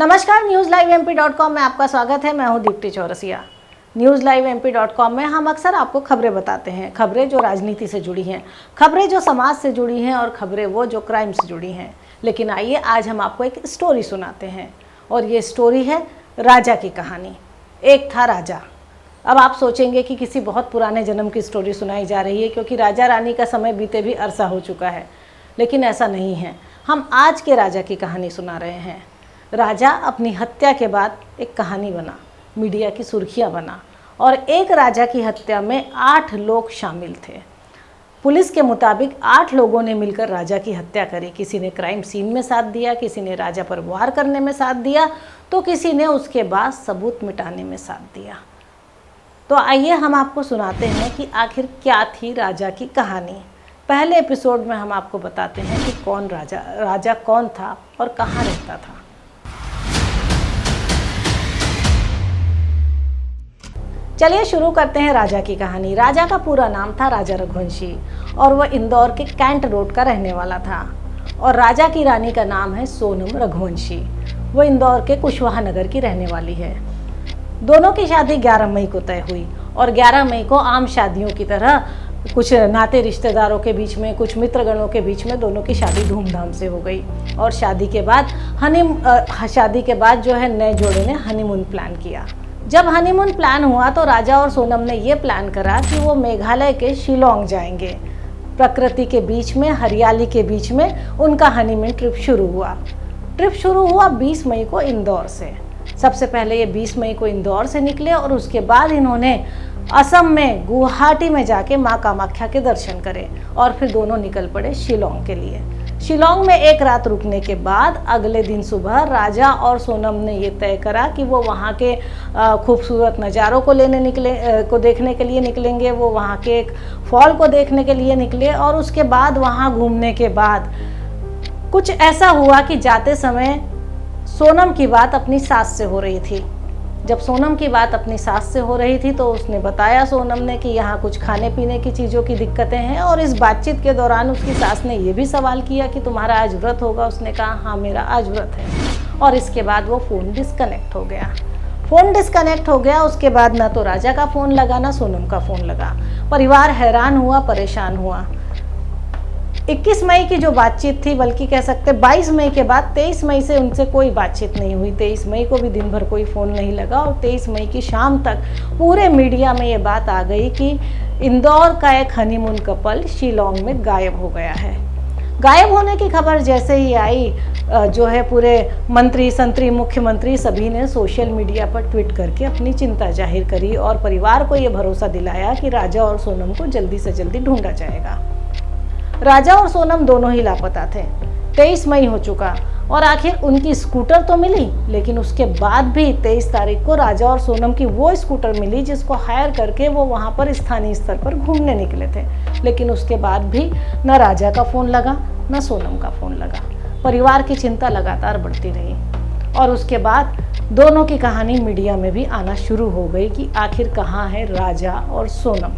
नमस्कार, newsliveMP.com में आपका स्वागत है। मैं हूं दीप्ति चौरसिया। newsliveMP.com में हम अक्सर आपको खबरें बताते हैं, खबरें जो राजनीति से जुड़ी हैं, खबरें जो समाज से जुड़ी हैं और खबरें वो जो क्राइम से जुड़ी हैं। लेकिन आइए आज हम आपको एक स्टोरी सुनाते हैं और ये स्टोरी है राजा की कहानी। एक था राजा। अब आप सोचेंगे कि किसी बहुत पुराने जन्म की स्टोरी सुनाई जा रही है, क्योंकि राजा रानी का समय बीते भी अरसा हो चुका है। लेकिन ऐसा नहीं है, हम आज के राजा की कहानी सुना रहे हैं। राजा अपनी हत्या के बाद एक कहानी बना, मीडिया की सुर्खियां बना, और एक राजा की हत्या में 8 लोग शामिल थे। पुलिस के मुताबिक 8 लोगों ने मिलकर राजा की हत्या करी। किसी ने क्राइम सीन में साथ दिया, किसी ने राजा पर वार करने में साथ दिया, तो किसी ने उसके बाद सबूत मिटाने में साथ दिया। तो आइए हम आपको सुनाते हैं कि आखिर क्या थी राजा की कहानी। पहले एपिसोड में हम आपको बताते हैं कि कौन राजा कौन था और कहाँ रहता था। चलिए शुरू करते हैं राजा की कहानी। राजा का पूरा नाम था राजा रघुवंशी और वह इंदौर के कैंट रोड का रहने वाला था। और राजा की रानी का नाम है सोनम रघुवंशी। वो इंदौर के कुशवाहा नगर की रहने वाली है। दोनों की शादी 11 मई को तय हुई और 11 मई को आम शादियों की तरह कुछ नाते रिश्तेदारों के बीच में, कुछ मित्रगणों के बीच में दोनों की शादी धूमधाम से हो गई। और शादी के बाद जो है नए जोड़े ने हनीमून प्लान किया। जब हनीमून प्लान हुआ तो राजा और सोनम ने ये प्लान करा कि वो मेघालय के शिलोंग जाएंगे। प्रकृति के बीच में, हरियाली के बीच में उनका हनीमून ट्रिप शुरू हुआ 20 मई को इंदौर से। सबसे पहले ये 20 मई को इंदौर से निकले और उसके बाद इन्होंने असम में गुवाहाटी में जाके माँ कामाख्या के दर्शन करे और फिर दोनों निकल पड़े शिलोंग के लिए। शिलोंग में एक रात रुकने के बाद अगले दिन सुबह राजा और सोनम ने ये तय करा कि वो वहाँ के खूबसूरत नज़ारों को देखने के लिए निकलेंगे। वो वहाँ के एक फॉल को देखने के लिए निकले और उसके बाद वहाँ घूमने के बाद कुछ ऐसा हुआ कि जाते समय सोनम की बात अपनी सास से हो रही थी। जब सोनम की बात अपनी सास से हो रही थी तो उसने बताया, सोनम ने, कि यहाँ कुछ खाने पीने की चीज़ों की दिक्कतें हैं। और इस बातचीत के दौरान उसकी सास ने ये भी सवाल किया कि तुम्हारा आज व्रत होगा। उसने कहा हाँ मेरा आज व्रत है। और इसके बाद वो फ़ोन डिस्कनेक्ट हो गया। उसके बाद ना तो राजा का फ़ोन लगा ना सोनम का फ़ोन लगा। परिवार हैरान हुआ, परेशान हुआ। 21 मई की जो बातचीत थी, बल्कि कह सकते 22 मई के बाद 23 मई से उनसे कोई बातचीत नहीं हुई। 23 मई को भी दिन भर कोई फ़ोन नहीं लगा और 23 मई की शाम तक पूरे मीडिया में ये बात आ गई कि इंदौर का एक हनीमून कपल शिलोंग में गायब हो गया है। गायब होने की खबर जैसे ही आई, जो है पूरे मंत्री, संतरी, मुख्यमंत्री सभी ने सोशल मीडिया पर ट्वीट करके अपनी चिंता जाहिर करी और परिवार को ये भरोसा दिलाया कि राजा और सोनम को जल्दी से जल्दी ढूंढा जाएगा। राजा और सोनम दोनों ही लापता थे। 23 मई हो चुका और आखिर उनकी स्कूटर तो मिली, लेकिन उसके बाद भी 23 तारीख को राजा और सोनम की वो स्कूटर मिली जिसको हायर करके वो वहाँ पर स्थानीय स्तर पर घूमने निकले थे। लेकिन उसके बाद भी न राजा का फ़ोन लगा न सोनम का फ़ोन लगा। परिवार की चिंता लगातार बढ़ती रही और उसके बाद दोनों की कहानी मीडिया में भी आना शुरू हो गई कि आखिर कहाँ है राजा और सोनम।